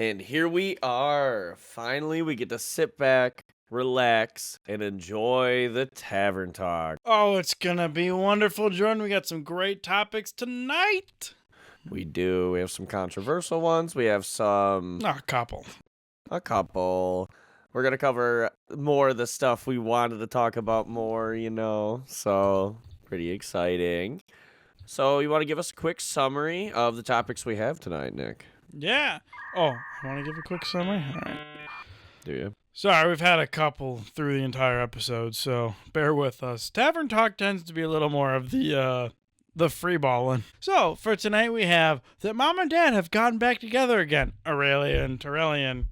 And here we are. Finally, we get to sit back, relax, and enjoy the tavern talk. Oh, it's gonna be wonderful, Jordan. We got some great topics tonight. We do. We have some controversial ones. We have some. A couple. A couple. We're going to cover more of the stuff we wanted to talk about more, So, pretty exciting. So, you want to give us a quick summary of the topics we have tonight, Nick? Yeah. Oh, I want to give a quick summary? All right. Do you? Sorry, we've had a couple through the entire episode, so bear with us. Tavern talk tends to be a little more of the free balling. So, for tonight we have that Mom and Dad have gotten back together again. Aurelia and Tuerylon.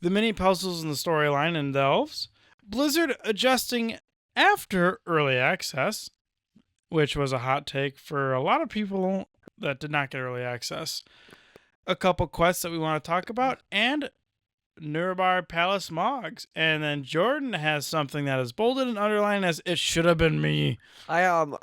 The mini puzzles in the storyline and Delves. Blizzard adjusting after early access, which was a hot take for a lot of people that did not get early access. A couple quests that we want to talk about, and Narubar Palace Mogs. And then Jordan has something that is bolded and underlined as "it should have been me." So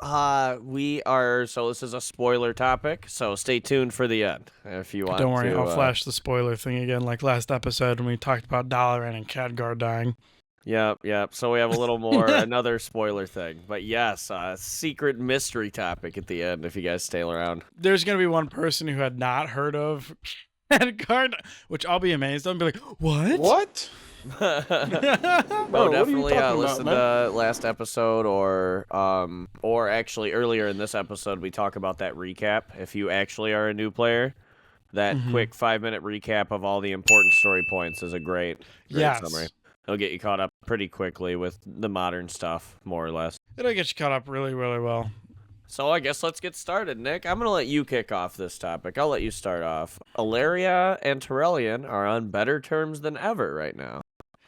this is a spoiler topic, so stay tuned for the end if you want to. Don't worry, I'll flash the spoiler thing again like last episode when we talked about Dalaran and Khadgar dying. Yep. So we have a little more, another spoiler thing. But yes, a secret mystery topic at the end if you guys stay around. There's going to be one person who had not heard of Khadgar, which I'll be amazed. I'll be like, what? What? No, definitely listen to last episode or actually earlier in this episode we talk about that recap. If you actually are a new player, that quick 5-minute recap of all the important story points is a great summary. It'll get you caught up pretty quickly with the modern stuff, more or less. It'll get you caught up really, really well. So I guess let's get started, Nick. I'm going to let you kick off this topic. I'll let you start off. Alleria and Tuerylon are on better terms than ever right now.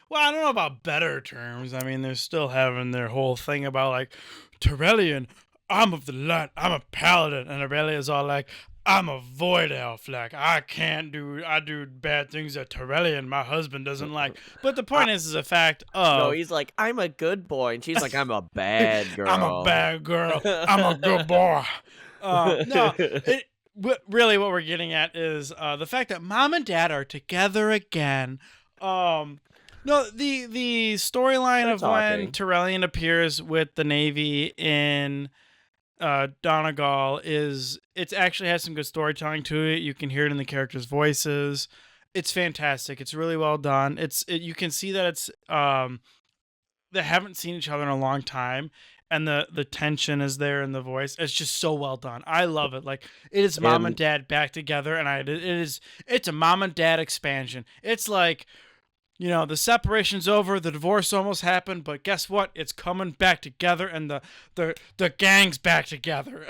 Well, I don't know about better terms. I mean, they're still having their whole thing about, like, Tuerylon, I'm of the light, I'm a paladin. And Aurelia's all like, I'm a void elf. Like, I do bad things that Tuerylon, my husband, doesn't like. But the point is a fact of... No, he's like, I'm a good boy. And she's like, I'm a bad girl. I'm a bad girl. I'm a good boy. Really what we're getting at is the fact that Mom and Dad are together again. The storyline of when Tuerylon appears with the Navy in... Donegal it actually has some good storytelling to it. You can hear it in the characters' voices. It's fantastic. It's really well done. You can see that it's they haven't seen each other in a long time, and the tension is there in the voice. It's just so well done. I love it. Like, it is Mom and Dad back together, and it's a Mom and Dad expansion. It's like, the separation's over, the divorce almost happened, but guess what? It's coming back together, and the gang's back together.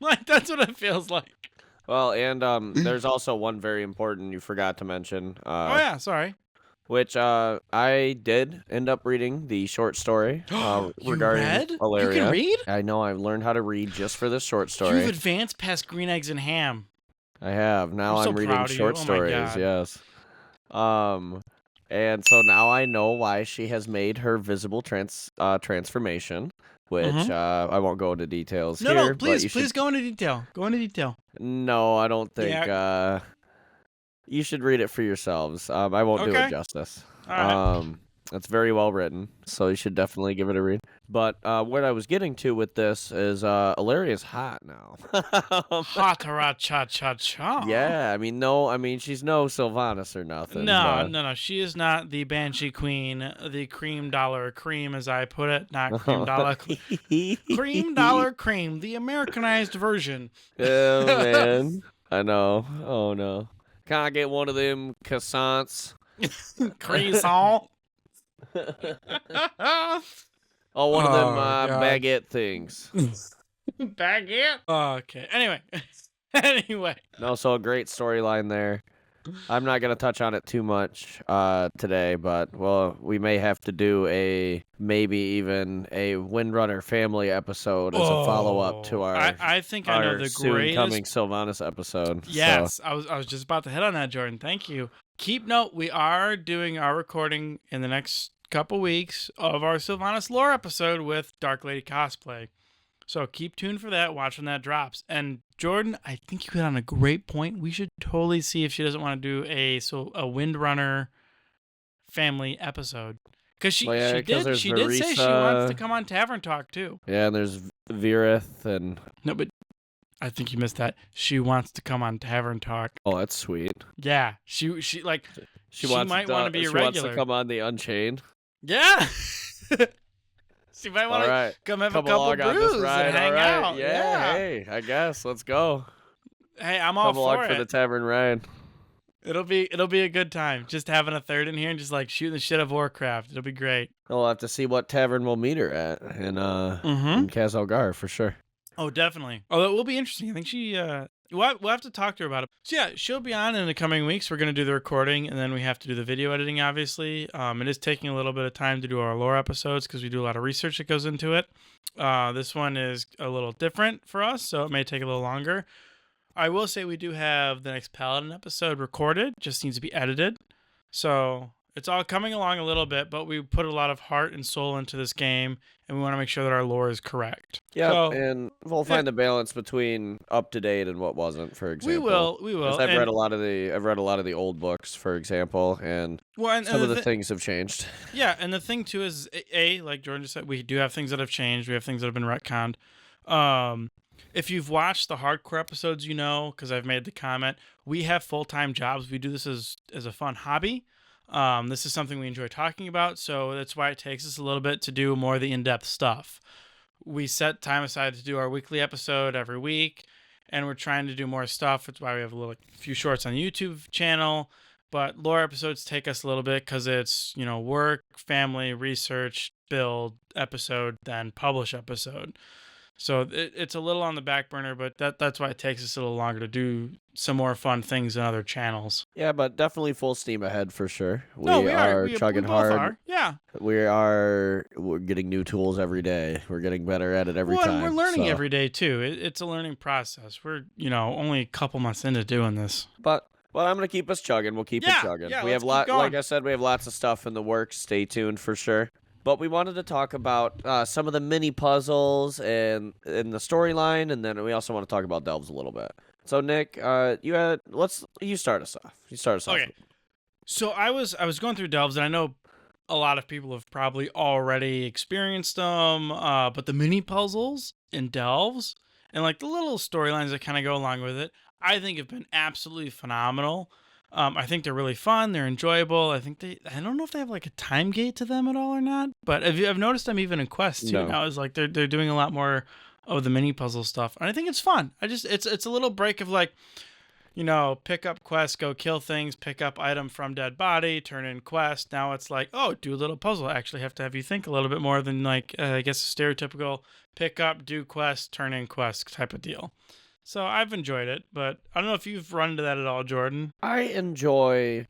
Like, that's what it feels like. Well, and there's also one very important you forgot to mention. Oh, yeah, sorry. Which I did end up reading the short story regarding Alleria. You can read? I know, I've learned how to read just for this short story. You've advanced past Green Eggs and Ham. I have. Now I'm reading short stories, yes. And so now I know why she has made her visible transformation, which I won't go into details here. No, please go into detail. Go into detail. No, I don't think. You should read it for yourselves. I won't do it justice. All right. It's very well written, so you should definitely give it a read. But what I was getting to with this is Alleria's hot now. Hot cha cha cha. Yeah, she's no Sylvanas or nothing. No. She is not the Banshee Queen, the cream dollar cream, as I put it. Not cream dollar. Cream dollar cream, the Americanized version. Oh, man. I know. Oh, no. Can I get one of them croissants? Croissant? Oh, one of them baguette things. Baguette? Okay. Anyway. No, so a great storyline there. I'm not going to touch on it too much today, but, we may have to do maybe even a Windrunner family episode as a follow-up to our I think I know the soon-coming Sylvanas episode. Yes, so. I was just about to hit on that, Jordan. Thank you. Keep note, we are doing our recording in the next couple weeks of our Sylvanas lore episode with Dark Lady Cosplay. So keep tuned for that. Watch when that drops. And Jordan, I think you hit on a great point. We should totally see if she doesn't want to do a Windrunner family episode. Because she did say she wants to come on Tavern Talk too. Yeah, and there's Virith and... No, but I think you missed that. She wants to come on Tavern Talk. Oh, that's sweet. Yeah, she might want to be a regular. She wants to come on the Unchained. Yeah. She might want to come have a couple brews and hang out. Yeah, hey, I guess. Let's go. Hey, I'm all for it. For the Tavern ride. It'll be a good time. Just having a third in here and just like shooting the shit of Warcraft. It'll be great. We'll have to see what tavern we'll meet her at in Khadgar for sure. Oh, definitely. Oh, that will be interesting. I think she we'll have to talk to her about it. So yeah, she'll be on in the coming weeks. We're going to do the recording, and then we have to do the video editing, obviously. It is taking a little bit of time to do our lore episodes because we do a lot of research that goes into it. This one is a little different for us, so it may take a little longer. I will say we do have the next Paladin episode recorded. Just needs to be edited. So it's all coming along a little bit, but we put a lot of heart and soul into this game, and we want to make sure that our lore is correct. Yeah, and we'll find the balance between up to date and what wasn't. For example, we will. I've read a lot of the old books, for example, and some of the things have changed. Yeah, and the thing too is, like Jordan just said, we do have things that have changed. We have things that have been retconned. If you've watched the hardcore episodes, you know, because I've made the comment, we have full-time jobs. We do this as a fun hobby. This is something we enjoy talking about, so that's why it takes us a little bit to do more of the in-depth stuff. We set time aside to do our weekly episode every week, and we're trying to do more stuff. That's why we have a few shorts on the YouTube channel, but lore episodes take us a little bit because it's, work, family, research, build, episode, then publish episode. So it's a little on the back burner, but that's why it takes us a little longer to do some more fun things in other channels. Yeah, but definitely full steam ahead for sure. We are chugging hard. Yeah. We're getting new tools every day. We're getting better at it every time. We're learning every day too. It's a learning process. We're, only a couple months into doing this. But I'm going to keep us chugging. We'll keep it chugging. Yeah, we have like I said, we have lots of stuff in the works. Stay tuned for sure. But we wanted to talk about some of the mini puzzles and in the storyline, and then we also want to talk about delves a little bit. So Nick, you start us off. Okay. So I was going through delves, and I know a lot of people have probably already experienced them, but the mini puzzles in delves and like the little storylines that kind of go along with it, I think have been absolutely phenomenal. I think they're really fun. They're enjoyable. I don't know if they have like a time gate to them at all or not, but I've noticed them even in Quest too. No. Now it's like they're doing a lot more of the mini puzzle stuff, and I think it's fun. It's a little break of like, pick up quest, go kill things, pick up item from dead body, turn in quest. Now it's like, oh, do a little puzzle. I actually have to have you think a little bit more than like I guess a stereotypical pick up, do quest, turn in quest type of deal. So I've enjoyed it, but I don't know if you've run into that at all, Jordan. I enjoy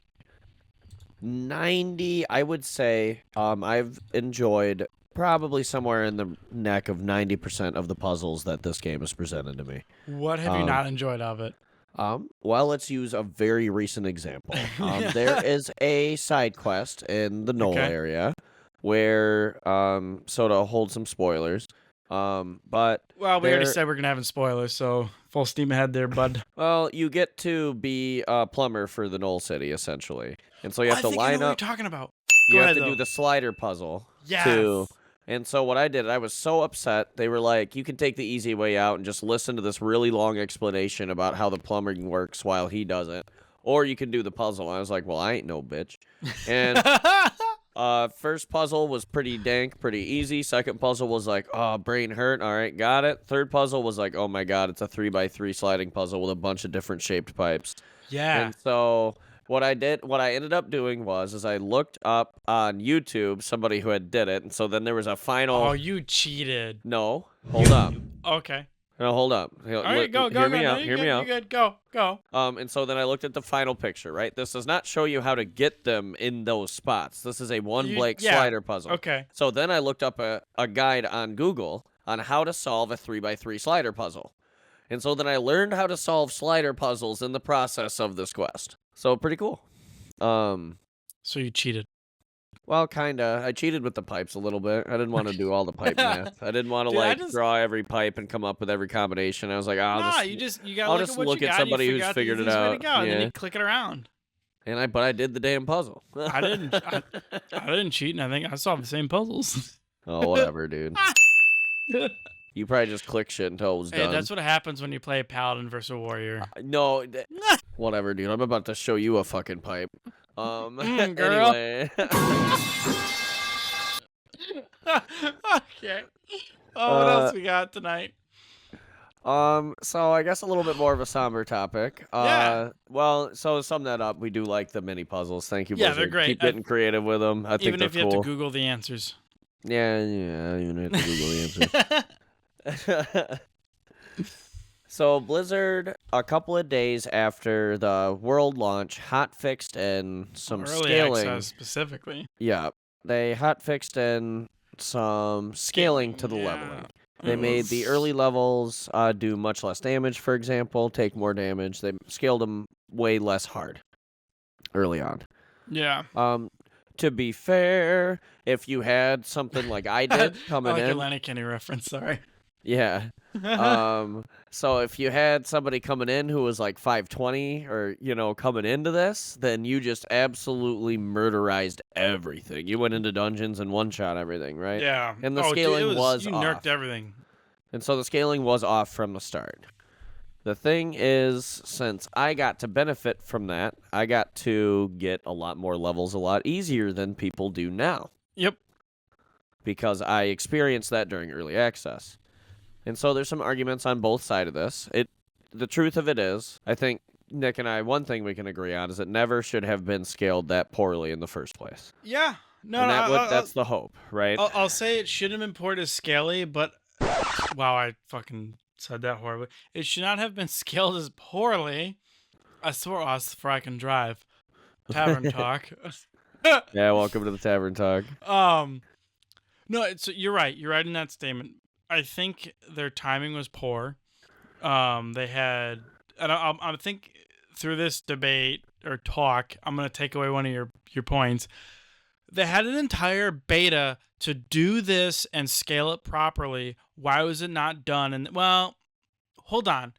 90, I would say. I've enjoyed probably somewhere in the neck of 90% of the puzzles that this game has presented to me. What have you not enjoyed of it? Well, let's use a very recent example. There is a side quest in the Knoll area where, so to hold some spoilers, but... Well, we already said we're going to have spoilers, so full steam ahead there, bud. Well, you get to be a plumber for the Knoll City, essentially. And so you have to line up... what you're talking about. You have to do the slider puzzle. Yes. And so what I did, I was so upset. They were like, you can take the easy way out and just listen to this really long explanation about how the plumbing works while he does it. Or you can do the puzzle. And I was like, well, I ain't no bitch. And first puzzle was pretty dank, pretty easy. Second puzzle was like, oh, brain hurt. All right, got it. Third puzzle was like, oh my God, it's a 3x3 sliding puzzle with a bunch of different shaped pipes. Yeah. And so... What I ended up doing was I looked up on YouTube somebody who had did it, and so then there was a final... Oh, you cheated. No, hold up. Okay. No, hold up. All right, go. Hear me out. You're good. Go. And so then I looked at the final picture, right? This does not show you how to get them in those spots. This is a one-blank slider puzzle. Okay. So then I looked up a guide on Google on how to solve a 3x3 slider puzzle. And so then I learned how to solve slider puzzles in the process of this quest. So pretty cool. So you cheated. Well, kinda. I cheated with the pipes a little bit. I didn't want to do all the pipe math. I didn't want to Dude, draw every pipe and come up with every combination. I was like, Nah, you gotta look at what you got. somebody you who's got figured the it easiest way to out. go, and then you click it around. But I did the damn puzzle. I didn't cheat, and I think I solved the same puzzles. Oh, whatever, dude. You probably just click shit until it was done. That's what happens when you play Paladin versus a Warrior. No, whatever, dude. I'm about to show you a fucking pipe. Girl. Anyway. Okay. Oh, what else we got tonight? So I guess a little bit more of a somber topic. Yeah. Well, so to sum that up, we do like the mini puzzles. Thank you, Yeah, Blizzard. they're great. Keep getting creative with them. I think even they're if you cool. have to Google the answers. Yeah, even have to Google the answers. So Blizzard, a couple of days after the world launch, hotfixed in some early scaling. access specifically. Yeah, they hotfixed in some scaling to the leveling. They made the early levels do much less damage, for example, take more damage. They scaled them way less hard early on. Yeah. To be fair, if you had something like I did coming I like in, a Lenny Kenny reference. Sorry. yeah. So if you had somebody coming in who was like 520 or, coming into this, then you just absolutely murderized everything. You went into dungeons and one-shot everything, right? Yeah. And the scaling was you off. nerked everything. And so the scaling was off from the start. The thing is, since I got to benefit from that, I got to get a lot more levels a lot easier than people do now. Yep. Because I experienced that during early access. And so there's some arguments on both sides of this. The truth of it is, I think Nick and I, one thing we can agree on is it never should have been scaled that poorly in the first place. Yeah. No, that's the hope, right? I'll say it shouldn't have been ported as scaly, but wow, I fucking said that horribly. It should not have been scaled as poorly. I swore I can drive. Tavern talk. Yeah, welcome to the Tavern talk. No, you're right. You're right in that statement. I think their timing was poor. They had, and I think through this debate or talk, I'm gonna take away one of your points. They had an entire beta to do this and scale it properly. Why was it not done? And well, hold on.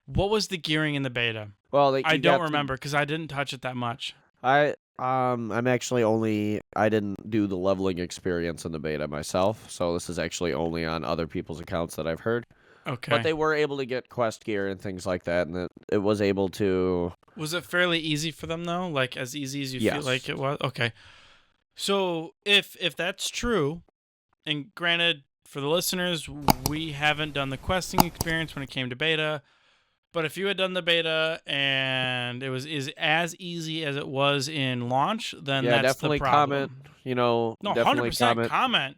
What was the gearing in the beta? Well, I don't remember because I didn't touch it that much. I'm actually I didn't do the leveling experience in the beta myself, so this is actually only on other people's accounts that I've heard. Okay. But they were able to get quest gear and things like that, and it was able to... Was it fairly easy for them, though? Like, as easy as you Yes. feel like it was? Okay. So, if that's true, and granted, for the listeners, we haven't done the questing experience when it came to beta, but if you had done the beta and it was as easy as it was in launch, then that's the problem. Comment, No, definitely 100% comment.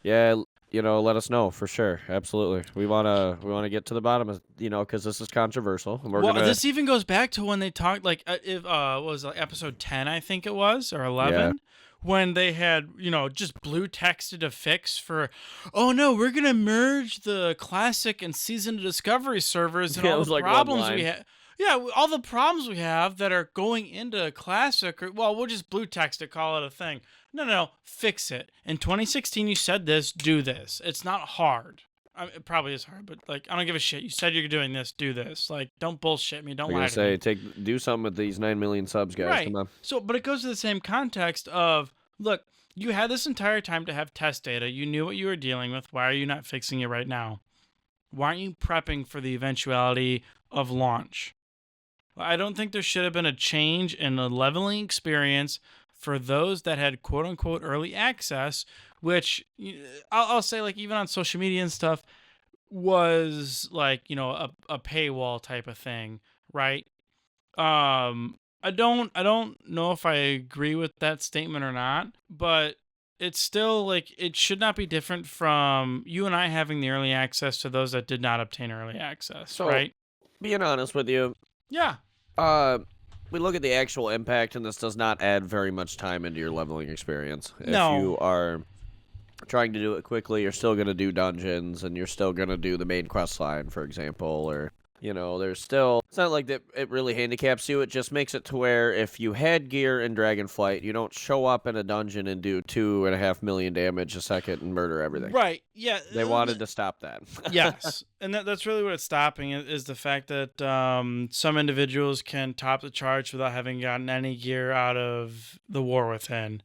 Yeah, let us know for sure. Absolutely. We want to get to the bottom of, because this is controversial. And this even goes back to when they talked, like, if what was it, episode 10, I think it was, or 11. Yeah. When they had, just blue texted a fix for, oh no, we're going to merge the classic and season of discovery servers and all the problems we have. Yeah, all the problems we have that are going into classic, we'll just blue text it, call it a thing. No, fix it. In 2016, you said this, do this. It's not hard. It probably is hard, but I don't give a shit. You said you're doing this, do this. Don't bullshit me. Don't lie to me. Do something with these 9 million subs, guys. Right. Come on. So, but it goes to the same context of, look, you had this entire time to have test data. You knew what you were dealing with. Why are you not fixing it right now? Why aren't you prepping for the eventuality of launch? I don't think there should have been a change in the leveling experience for those that had quote-unquote early access, which I'll say, even on social media and stuff, was a paywall type of thing, right? I don't know if I agree with that statement or not, but it's still it should not be different from you and I having the early access to those that did not obtain early access, right? Being honest with you, yeah. We look at the actual impact, and this does not add very much time into your leveling experience. No. If you are trying to do it quickly, you're still going to do dungeons, and you're still going to do the main quest line, for example, or You know, there's still, it's not like that it really handicaps you. It just makes it to where if you had gear in Dragonflight, you don't show up in a dungeon and do 2.5 million damage a second and murder everything. Right. Yeah. They wanted to stop that. Yes. And that's really what it's stopping is the fact that some individuals can top the charts without having gotten any gear out of the War Within.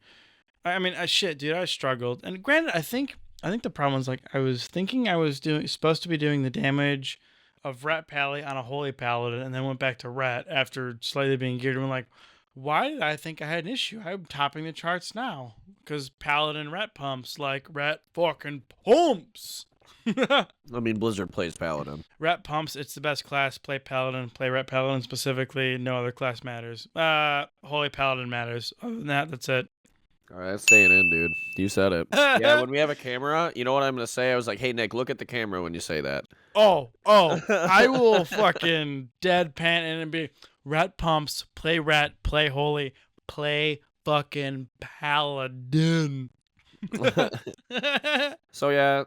I mean, shit, dude, I struggled. And granted, I think the problem was, like, I was thinking I was supposed to be doing the damage of Ret Pally on a Holy Paladin, and then went back to Ret after slightly being geared, and I'm like, why did I think I had an issue? I'm topping the charts now because Paladin Ret pumps like Ret fucking pumps. I mean, Blizzard plays Paladin. Ret pumps. It's the best class. Play Paladin. Play Ret Paladin specifically. No other class matters. Holy Paladin matters. Other than that, that's it. All right, that's staying in, dude. You said it. Yeah, when we have a camera, you know what I'm going to say? I was like, hey, Nick, look at the camera when you say that. Oh, I will fucking deadpan in and be Ret pumps, play Ret, play Holy, play fucking Paladin. So yeah,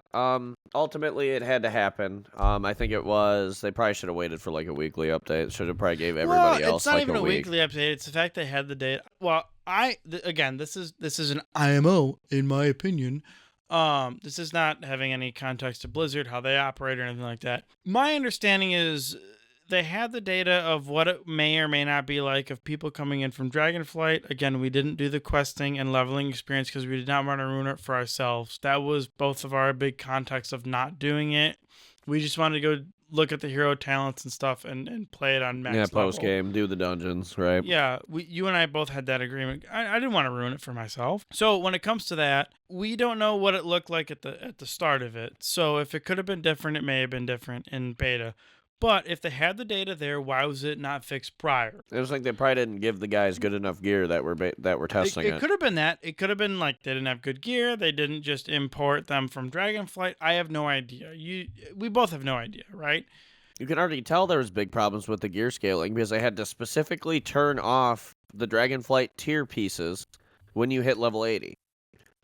ultimately it had to happen. I think it was, they probably should have waited for like a weekly update. Should have probably gave everybody else like a week. It's not even a weekly update. It's the fact they had the date. Well, again, this is an IMO in my opinion. This is not having any context to Blizzard, how they operate or anything like that. My understanding is they had the data of what it may or may not be like of people coming in from Dragonflight. Again, we didn't do the questing and leveling experience because we did not want to ruin it for ourselves. That was both of our big context of not doing it. We just wanted to go look at the hero talents and stuff and play it on max level. Post game, do the dungeons, right? Yeah, you and I both had that agreement. I didn't want to ruin it for myself. So when it comes to that, we don't know what it looked like at the start of it. So if it could have been different, it may have been different in beta. But if they had the data there, why was it not fixed prior? It was like they probably didn't give the guys good enough gear that were testing it. It could have been that. It could have been like they didn't have good gear. They didn't just import them from Dragonflight. I have no idea. We both have no idea, right? You can already tell there was big problems with the gear scaling because they had to specifically turn off the Dragonflight tier pieces when you hit level 80.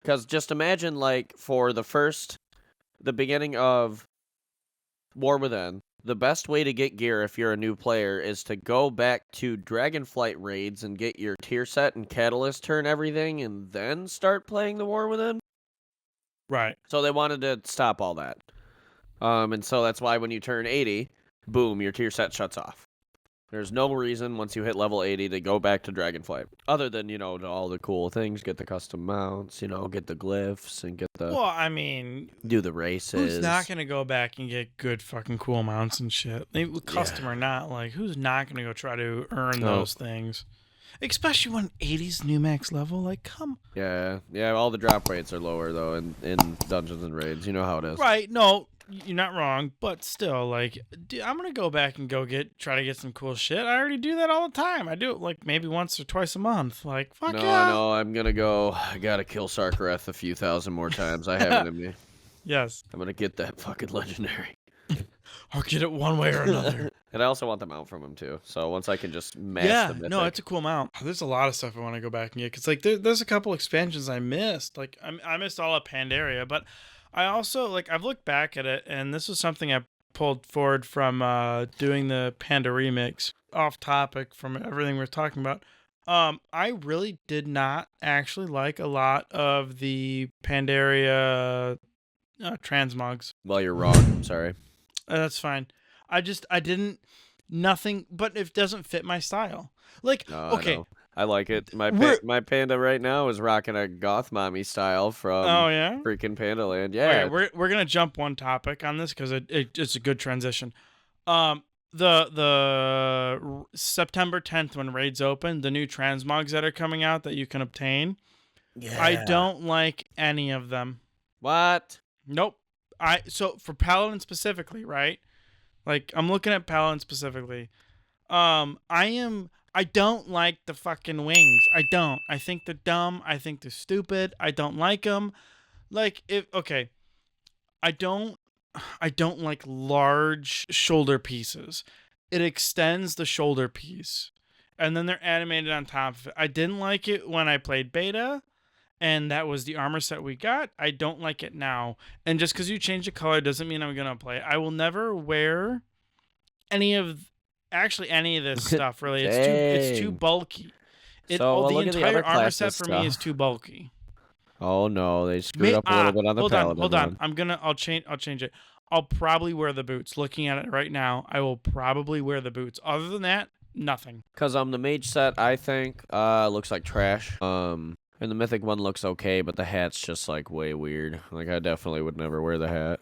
Because just imagine, like, for the beginning of War Within, the best way to get gear if you're a new player is to go back to Dragonflight raids and get your tier set and catalyst turn everything and then start playing the War Within. Right. So they wanted to stop all that. And so that's why when you turn 80, boom, your tier set shuts off. There's no reason once you hit level 80 to go back to Dragonflight. Other than, all the cool things, get the custom mounts, get the glyphs and get the... Well, I mean... do the races. Who's not going to go back and get good fucking cool mounts and shit? Custom or not, like, who's not going to go try to earn those things? Especially when 80's new max level, like, come... Yeah, all the drop rates are lower, though, in dungeons and raids. You know how it is. Right, no... You're not wrong, but still, like, dude, I'm gonna go back and try to get some cool shit. I already do that all the time. I do it like maybe once or twice a month. Like, fuck yeah. No, I'm gonna go. I gotta kill Sarkareth a few thousand more times. I have it in me. Yes. I'm gonna get that fucking legendary. I'll get it one way or another. And I also want the mount from him too. So once I can just mash the mythic. No, it's a cool mount. There's a lot of stuff I want to go back and get because like there's a couple expansions I missed. Like I missed all of Pandaria, but. I also, like, I've looked back at it, and this was something I pulled forward from doing the Panda remix, off topic from everything we're talking about. I really did not actually like a lot of the Pandaria transmogs. Well, you're wrong. I'm sorry. That's fine. Nothing, but it doesn't fit my style. Like, okay. I like it. My panda right now is rocking a goth mommy style from freaking Panda Land. Yeah. Okay, we're gonna jump one topic on this because it's a good transition. The September 10th when raids open, the new transmogs that are coming out that you can obtain. Yeah. I don't like any of them. What? Nope. So for Paladin specifically, right? Like I'm looking at Paladin specifically. I don't like the fucking wings. I don't. I think they're dumb. I think they're stupid. I don't like them. Like, I don't like large shoulder pieces. It extends the shoulder piece. And then they're animated on top of it. I didn't like it when I played beta. And that was the armor set we got. I don't like it now. And just because you change the color doesn't mean I'm going to play it. I will never wear any of this stuff really. It's too bulky. So the look at the entire other armor set classes for me is stuff. too bulky. Oh no, they screwed up a little bit on the paladin. Hold on. I'll change it. I'll probably wear the boots. Looking at it right now, I will probably wear the boots. Other than that, nothing. Cause the mage set I think looks like trash. And the mythic one looks okay, but the hat's just like way weird. Like I definitely would never wear the hat.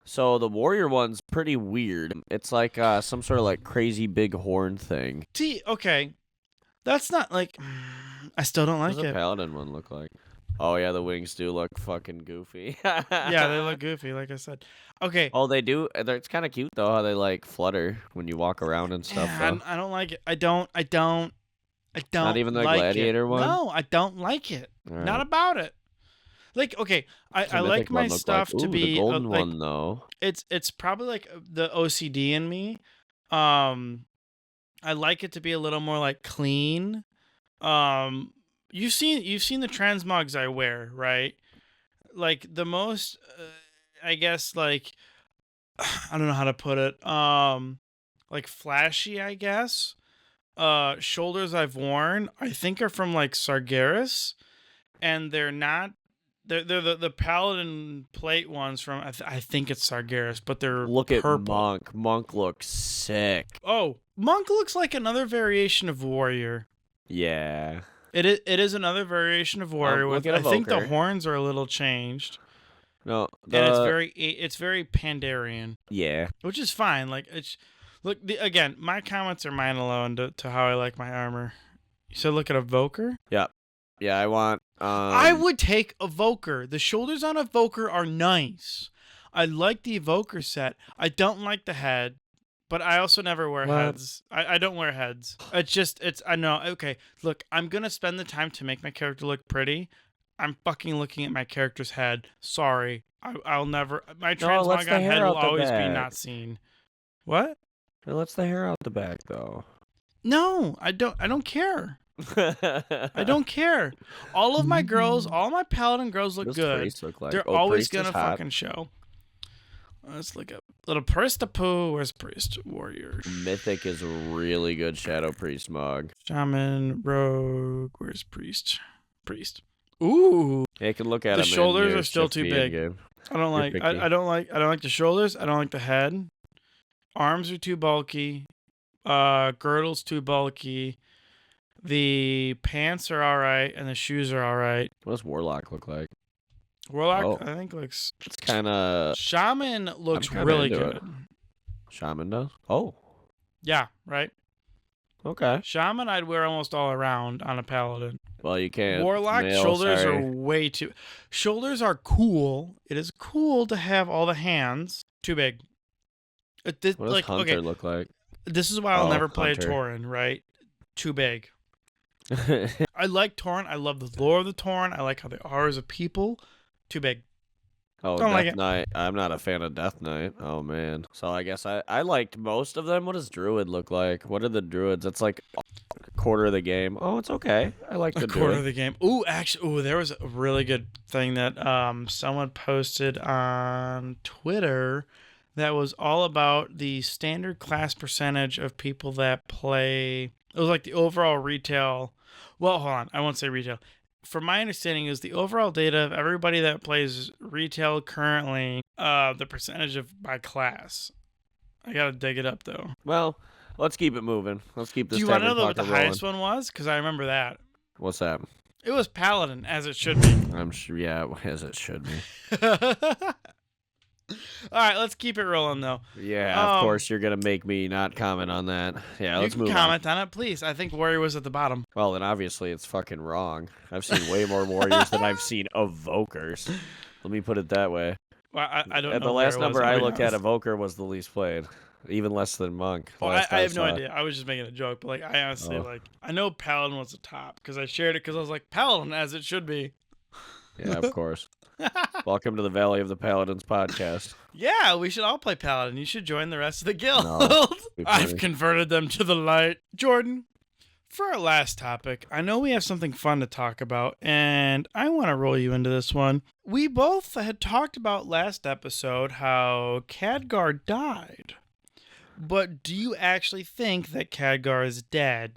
So the warrior one's pretty weird. It's like some sort of like crazy big horn thing. See, okay, that's not like. I still don't like What does it. the paladin one look like? Oh yeah, the wings do look fucking goofy. Yeah, they look goofy, like I said. Okay. Oh, they do. It's kind of cute though how they like flutter when you walk around and stuff. Yeah, I don't like it. I don't. Not even the like gladiator it. one. No, I don't like it. All Not right. about it. Like, okay, I like my stuff to be the golden like, one though. It's probably like the OCD in me. I like it to be a little more like clean. You've seen the transmogs I wear, right? Like the most, I guess, like I don't know how to put it. Like flashy, I guess. Shoulders I've worn, I think, are from like Sargeras, and they're not. They're the paladin plate ones from I think it's Sargeras, but they're Look purple. at Monk. Monk looks sick. Oh, Monk looks like another variation of warrior. Yeah. It is another variation of warrior. Look With at I think the Evoker. horns are a little changed. No, And it's very Pandarian, yeah. which is fine. Like again, my comments are mine alone to how I like my armor. You said look at Evoker. Yeah, I want. I would take Evoker. The shoulders on Evoker are nice. I like the Evoker set. I don't like the head, but I also never wear heads. I don't wear heads. I know. Okay, look, I'm gonna spend the time to make my character look pretty. I'm fucking looking at my character's head. Sorry, I'll never. My transmog on head will always be not seen. What? It lets the hair out the back though. No, I don't care. I don't care. All of my girls, all my paladin girls look good. Look like? They're always gonna fucking show. Let's look up little priest of poo. Where's priest? Warrior. Mythic is a really good shadow priest mog. Shaman, rogue. Where's priest? Priest. Ooh. Yeah, you can look at the him. shoulders are still too big. In-game. I don't like. I don't like the shoulders. I don't like the head. Arms are too bulky. Girdle's too bulky. The pants are all right, and the shoes are all right. What does Warlock look like? Warlock, I think, looks. It's kind of. Shaman looks really good. Shaman does? Oh. Yeah, right? Okay. Shaman, I'd wear almost all around on a paladin. Well, you can't. Warlock, shoulders are way too. Shoulders are cool. It is cool to have all the hands. Too big. What does Hunter look like? This is why I'll never play a Tauren, right? Too big. I like Tauren. I love the lore of the Tauren. I like how they are as a people. Too big. Oh, Don't Death Knight. I'm not a fan of Death Knight. Oh, man. So I guess I liked most of them. What does Druid look like? What are the Druids? That's like a quarter of the game. Oh, it's okay. I like the quarter of the game. Ooh, actually, there was a really good thing that someone posted on Twitter that was all about the standard class percentage of people that play. It was like the overall retail. Well, hold on. I won't say retail. From my understanding, is the overall data of everybody that plays retail currently, the percentage of by class. I gotta dig it up though. Well, let's keep it moving. Let's keep this. Do you want to know what the highest one was? Because I remember that. What's that? It was Paladin, as it should be. I'm sure. Yeah, as it should be. All right, let's keep it rolling though. Yeah, of course you're gonna make me not comment on that. Yeah, let's move on. You can comment on it, please. I think Warrior was at the bottom. Well, then obviously it's fucking wrong. I've seen way more Warriors than I've seen Evokers. Let me put it that way. Well, I don't know. At the last number I looked at, Evoker was the least played, even less than Monk. Oh, I have no idea. I was just making a joke, but like I honestly I know Paladin was the top because I shared it because I was like Paladin as it should be. Yeah, of course. Welcome to the Valley of the Paladins podcast. Yeah, we should all play Paladin. You should join the rest of the guild. No, I've converted them to the light. Jordan, for our last topic, I know we have something fun to talk about, and I want to roll you into this one. We both had talked about last episode how Khadgar died. But do you actually think that Khadgar is dead?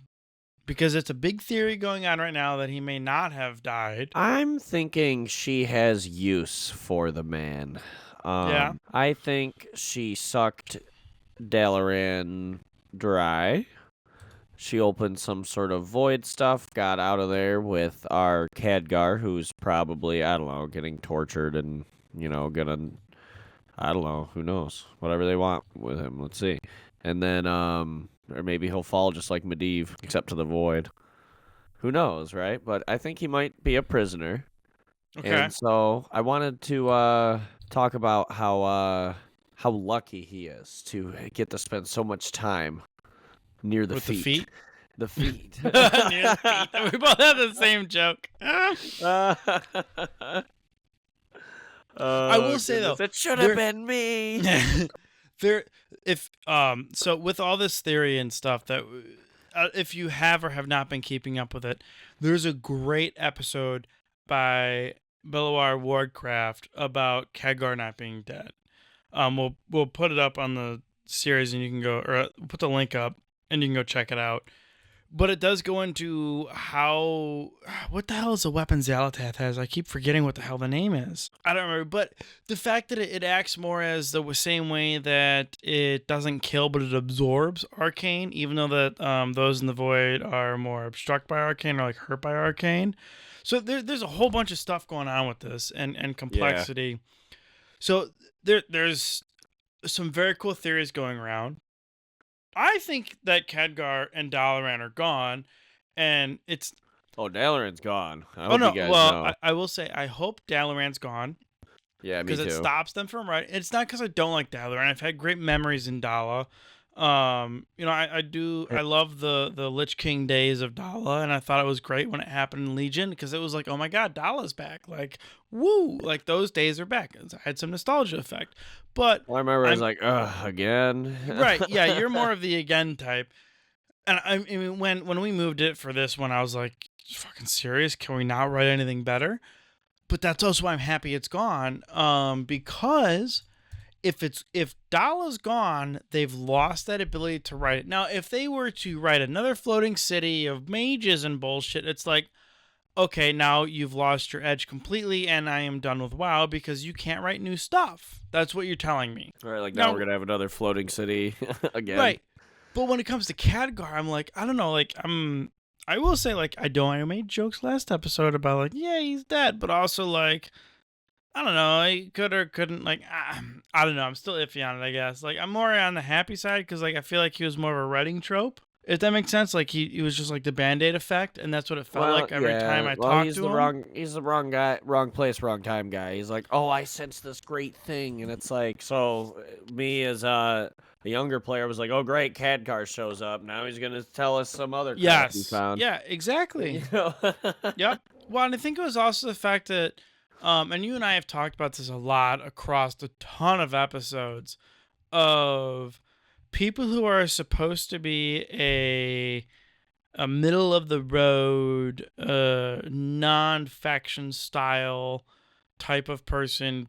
Because it's a big theory going on right now that he may not have died. I'm thinking she has use for the man. Yeah. I think she sucked Dalaran dry. She opened some sort of void stuff, got out of there with our Khadgar, who's probably, I don't know, getting tortured and, gonna, I don't know, who knows, whatever they want with him. Let's see. And then, or maybe he'll fall just like Medivh, except to the void. Who knows, right? But I think he might be a prisoner. Okay. And so I wanted to talk about how lucky he is to get to spend so much time near the With feet. The feet. Near the feet. We both have the same joke. I will say though, it should have been me. So with all this theory and stuff that if you have or have not been keeping up with it, there's a great episode by Belloir Wardcraft about Khadgar not being dead. We'll put it up on the series and you can go, or put the link up and you can go check it out. But it does go into what the hell is the weapon Xalatath has? I keep forgetting what the hell the name is. I don't remember. But the fact that it acts more as the same way that it doesn't kill, but it absorbs arcane, even though that those in the void are more struck by arcane or like hurt by arcane. So there's a whole bunch of stuff going on with this and complexity. Yeah. So there's some very cool theories going around. I think that Khadgar and Dalaran are gone, and it's... Oh, Dalaran's gone. I hope you guys know. I will say, I hope Dalaran's gone. Yeah, me too. Because it stops them from writing. It's not because I don't like Dalaran. I've had great memories in Dala. I love the Lich King days of Dala, and I thought it was great when it happened in Legion, because it was like, oh my god, Dala's back. Like, woo! Like, those days are back. I had some nostalgia effect. But I remember I was like, ugh, again? Right, yeah, you're more of the again type. And I mean, when we moved it for this one, I was like, fucking serious? Can we not write anything better? But that's also why I'm happy it's gone, because... If Dala's gone, they've lost that ability to write it. Now, if they were to write another floating city of mages and bullshit, it's like, okay, now you've lost your edge completely, and I am done with WoW because you can't write new stuff. That's what you're telling me. All right, like now we're going to have another floating city again. Right. But when it comes to Khadgar, I'm like, I don't know, like, I will say, like, I made jokes last episode about, like, yeah, he's dead, but also, like, I don't know, he could or couldn't, like, I don't know, I'm still iffy on it, I guess. Like, I'm more on the happy side, because, like, I feel like he was more of a writing trope. If that makes sense, like, he was just, like, the Band-Aid effect, and that's what it felt like every time I talked to him. He's the wrong guy, wrong place, wrong time guy. He's like, oh, I sense this great thing, and it's like, so, me as a younger player was like, oh, great, Khadgar shows up, now he's gonna tell us some other crap he found. Yeah, exactly. Yep. Well, and I think it was also the fact that, and you and I have talked about this a lot across a ton of episodes of people who are supposed to be a middle of the road, non-faction style type of person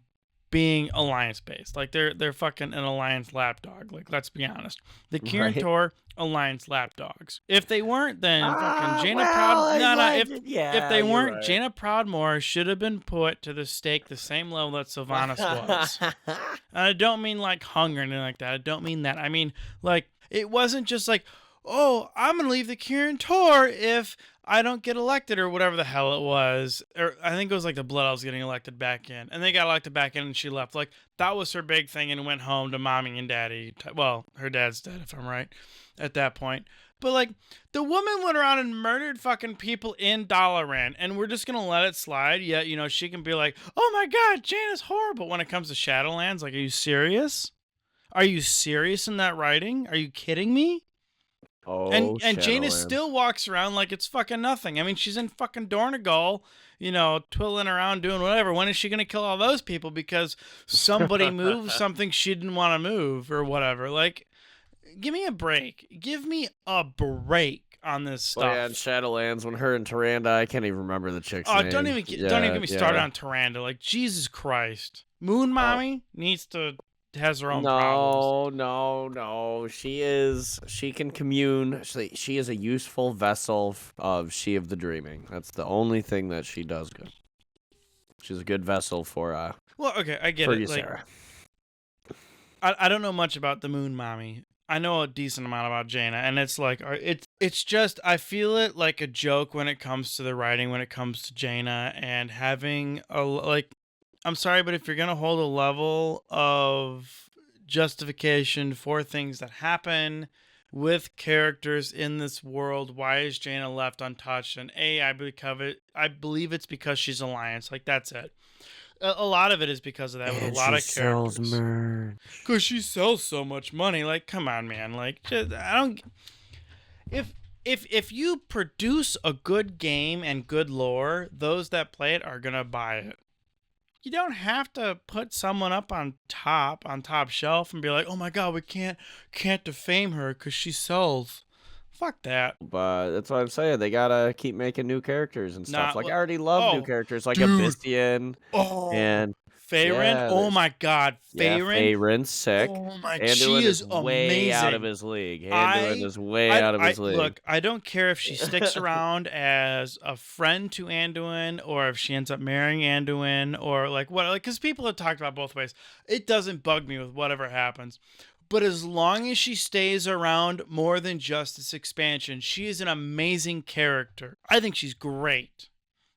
being alliance based. Like they're fucking an alliance lapdog. Like, let's be honest. The Kirin Tor alliance lapdogs. If they weren't, then fucking Jaina if they weren't, right. Jaina Proudmoore should have been put to the stake the same level that Sylvanas was. And I don't mean like hunger or anything like that. I don't mean that. I mean, like, it wasn't just like, oh, I'm gonna leave the Kirin Tor if I don't get elected or whatever the hell it was. Or I think it was like the Blood Elves getting elected back in. And they got elected back in and she left. Like, that was her big thing and went home to mommy and daddy. Well, her dad's dead, if I'm right, at that point. But, like, the woman went around and murdered fucking people in Dalaran, and we're just gonna let it slide. Yet, you know, she can be like, oh my god, Jaina's horrible when it comes to Shadowlands. Like, are you serious? Are you serious in that writing? Are you kidding me? Oh, and Jaina still walks around like it's fucking nothing. I mean, she's in fucking Dornegal, you know, twiddling around doing whatever. When is she gonna kill all those people because somebody moved something she didn't want to move or whatever? Like, give me a break. Give me a break on this stuff. Well, yeah, in Shadowlands, when her and Tyrande, I can't even remember the chick's name. Don't even get me started on Tyrande. Like, Jesus Christ, Moon Mommy needs to has her own problems. No. She can commune. She is a useful vessel of She of the Dreaming. That's the only thing that she does good. She's a good vessel for Well, okay, I get for it. you, Like, Sarah. I don't know much about the Moon Mommy. I know a decent amount about Jaina, and it's like it's just I feel it like a joke when it comes to the writing, when it comes to Jaina, and having a like. I'm sorry, but if you're gonna hold a level of justification for things that happen with characters in this world, why is Jaina left untouched? And I believe it's because she's Alliance. Like, that's it. A lot of it is because of that with a lot of characters. Merch. Because she sells so much money. Like, come on, man. Like, just, I don't. If you produce a good game and good lore, those that play it are gonna buy it. You don't have to put someone up on top shelf and be like, oh my god, we can't defame her because she sells. Fuck that. But that's what I'm saying. They gotta keep making new characters and stuff. I already love new characters like Abyssian and Farron. Yeah, oh my god, Farron. Farron's sick. Oh my, Anduin she is way amazing. out of his league. Anduin is way out of his league. Look, I don't care if she sticks around as a friend to Anduin or if she ends up marrying Anduin or like what, like, because people have talked about both ways. It doesn't bug me with whatever happens. But as long as she stays around more than just this expansion, she is an amazing character. I think she's great.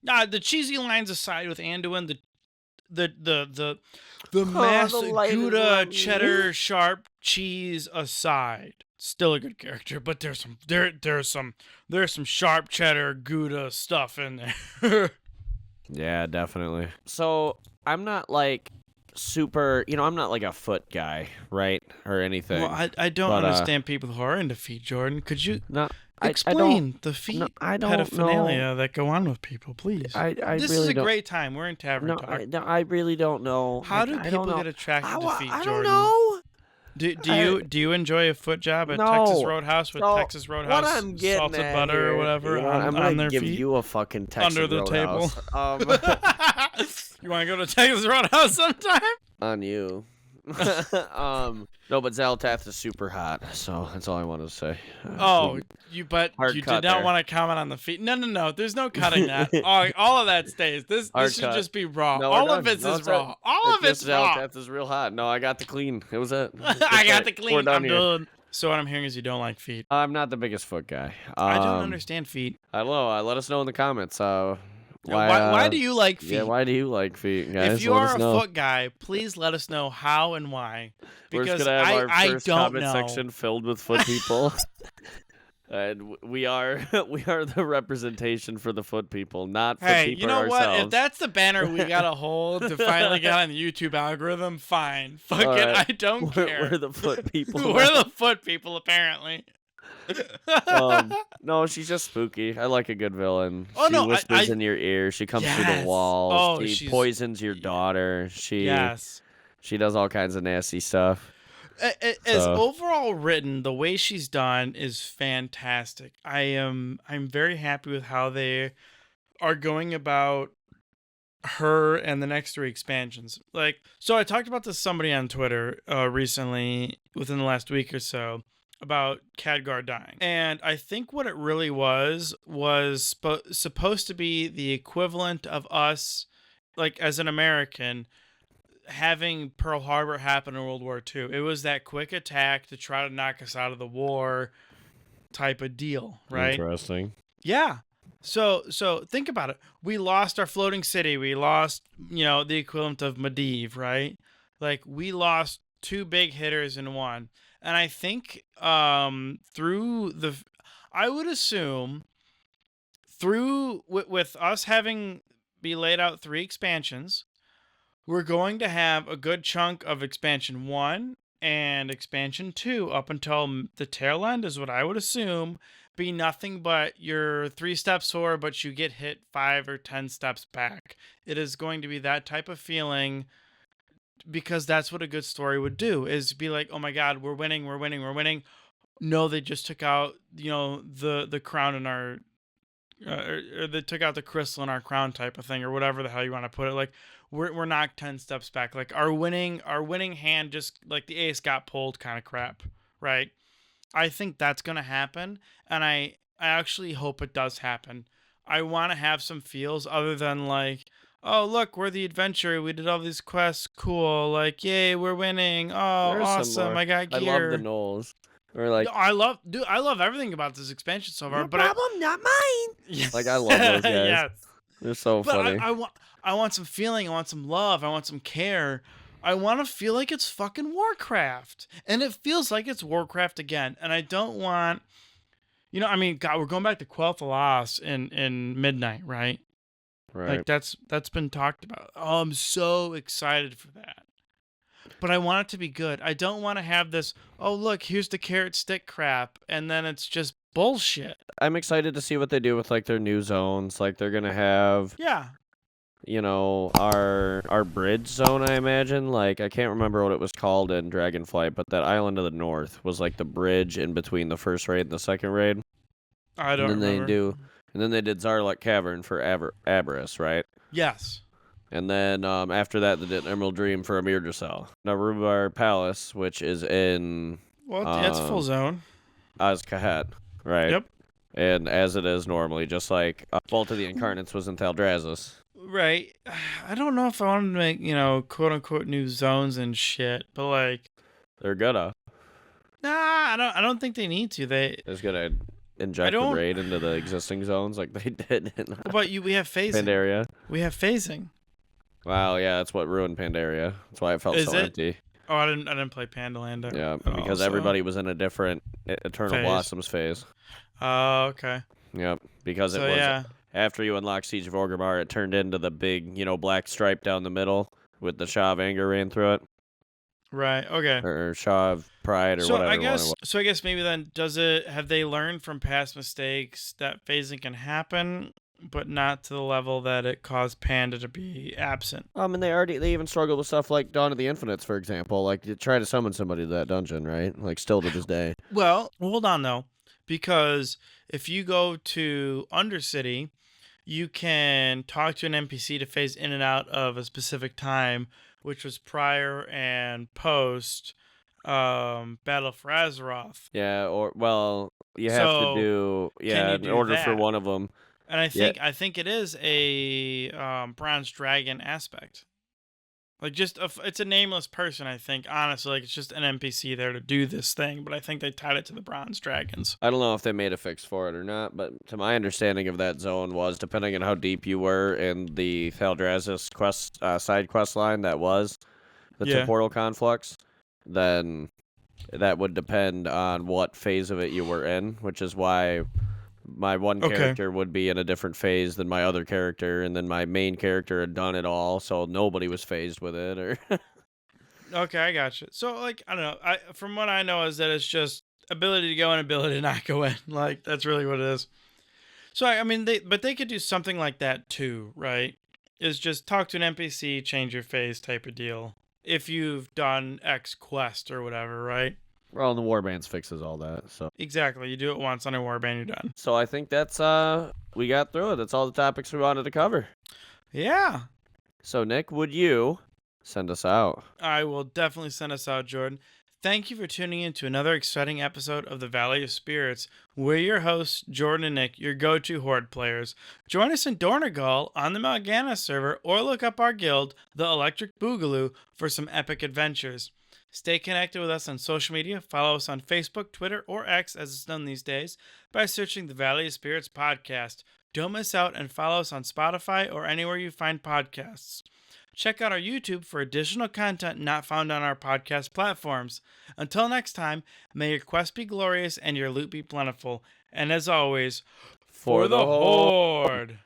Now, the cheesy lines aside with Anduin, the mass Gouda cheddar sharp cheese aside, still a good character. But there's some sharp cheddar Gouda stuff in there. Yeah, definitely. So I'm not like super, I'm not like a foot guy, right, or anything. Well, I don't understand people who are into feet, Jordan. Could you explain the feet pedophilia that go on with people, please? This is a great time. We're in Tavern Talk. I really don't know. How do people get attracted to feet, Jordan? I don't know. Do you enjoy a foot job at Texas Roadhouse with Texas Roadhouse salted butter or whatever on their feet? I'm gonna give you a fucking Texas under the Roadhouse. table. You want to go to Texas Roadhouse sometime? On you. No, but Zaltath is super hot, so that's all I wanted to say. You did not want to comment on the feet. No. There's no cutting that. All of that stays. This should just be raw. No, all of it is raw. All of it's raw. Zaltath is real hot. No, I got the clean. It was it. I got the clean. I'm done. So what I'm hearing is you don't like feet. I'm not the biggest foot guy. I don't understand feet. I don't know. Let us know in the comments. Why do you like feet? Yeah, why do you like feet, guys? If you are a foot guy, please let us know how and why. Because we're just gonna have our first comment know. section filled with foot people. And we are the representation for the foot people, not foot people you know ourselves. What? If that's the banner we gotta hold to finally get on the YouTube algorithm, fine. Fuck it, I don't care. We're the foot people. We're the foot people, apparently. No, she's just spooky. I like a good villain. Oh, she whispers in your ear. She comes through the walls. She poisons your daughter. She does all kinds of nasty stuff. As overall written, the way she's done is fantastic. I'm very happy with how they are going about her and the next 3 expansions. Like, so I talked about this to somebody on Twitter recently, within the last week or so, about Khadgar dying. And I think what it really was supposed to be the equivalent of us, like as an American, having Pearl Harbor happen in World War II. It was that quick attack to try to knock us out of the war type of deal, right? Interesting. Yeah. So think about it. We lost our floating city. We lost, the equivalent of Medivh, right? Like, we lost 2 big hitters in one. And I think I would assume with us having be laid out 3 expansions, we're going to have a good chunk of expansion 1 and expansion 2 up until the tail end, is what I would assume, be nothing but you're 3 steps forward, but you get hit 5 or 10 steps back. It is going to be that type of feeling, because that's what a good story would do, is be like, oh my god, we're winning. No, they just took out, the crown in our, or they took out the crystal in our crown type of thing, or whatever the hell you want to put it. Like, we're knocked 10 steps back. Like our winning hand just like the ace got pulled kind of crap, right? I think that's going to happen, and I actually hope it does happen. I want to have some feels other than like, oh, look, we're the adventurer. We did all these quests. Cool. Like, yay, we're winning. Oh, There's awesome. I got gear. I love the gnolls. Or like, I love everything about this expansion so far. No problem, not mine. Yes. Like, I love those guys. Yes. They're so funny. I want some feeling. I want some love. I want some care. I want to feel like it's fucking Warcraft. And it feels like it's Warcraft again. And I don't want... You know, I mean, God, we're going back to Quell Thalas in Midnight, right? Right. Like, that's been talked about. Oh, I'm so excited for that. But I want it to be good. I don't want to have this, oh, look, here's the carrot stick crap. And then it's just bullshit. I'm excited to see what they do with, like, their new zones. Like, they're going to have... Yeah. You know, our bridge zone, I imagine. Like, I can't remember what it was called in Dragonflight, but that island to the north was like the bridge in between the first raid and the second raid. I don't remember. And then they did Zarlek Cavern for Aberys, right? Yes. And then after that, they did Emerald Dream for Amir Dracel. Narubar Palace, which is in... Well, it's full zone. Azkahat, right? Yep. And as it is normally, just like Vault of the Incarnates was in Thaldraszus. Right. I don't know if I want to make, you know, quote unquote new zones and shit, but like they're gonna. Nah, I don't think they need to. They're gonna inject the raid into the existing zones like they did in But we have phasing. Pandaria. We have phasing. Wow, yeah, that's what ruined Pandaria. That's why it felt so empty. Oh, I didn't play Pandaland. Yeah, because everybody was in a different Eternal Blossoms phase. Oh, okay. Yep, because it was after you unlock Siege of Orgrimmar, it turned into the big, you know, black stripe down the middle with the Shaw of Anger ran through it. Right. Okay. Or Shaw of Pride or whatever. I guess maybe then have they learned from past mistakes that phasing can happen, but not to the level that it caused Panda to be absent? And they even struggled with stuff like Dawn of the Infinites, for example. Like, you try to summon somebody to that dungeon, right? Like, still to this day. Well, hold on though, because if you go to Undercity, you can talk to an NPC to phase in and out of a specific time, which was prior and post Battle for Azeroth. Yeah, you have to do in order for one of them. And I think it is a Bronze Dragon aspect. Like it's a nameless person, I think. Honestly, like it's just an NPC there to do this thing, but I think they tied it to the Bronze Dragons. I don't know if they made a fix for it or not, but to my understanding of that zone was, depending on how deep you were in the Thaldraszus side quest line, that was the temporal conflux, then that would depend on what phase of it you were in, which is why my one character would be in a different phase than my other character, and then my main character had done it all, so nobody was phased with it. Or okay, I gotcha. So, like, I don't know. From what I know is that it's just ability to go in, ability to not go in. Like, that's really what it is. So, I mean, they could do something like that too, right? Is just talk to an NPC, change your phase type of deal. If you've done X quest or whatever, right? Well, and the Warbands fixes all that, so. Exactly. You do it once on a Warband, you're done. So I think that's, we got through it. That's all the topics we wanted to cover. Yeah. So, Nick, would you send us out? I will definitely send us out, Jordan. Thank you for tuning in to another exciting episode of the Valley of Spirits. We're your hosts, Jordan and Nick, your go-to Horde players. Join us in Dornegal on the Mal'Ganis server, or look up our guild, the Electric Boogaloo, for some epic adventures. Stay connected with us on social media. Follow us on Facebook, Twitter, or X, as it's known these days, by searching the Valley of Spirits podcast. Don't miss out and follow us on Spotify or anywhere you find podcasts. Check out our YouTube for additional content not found on our podcast platforms. Until next time, may your quest be glorious and your loot be plentiful. And as always, for the Horde!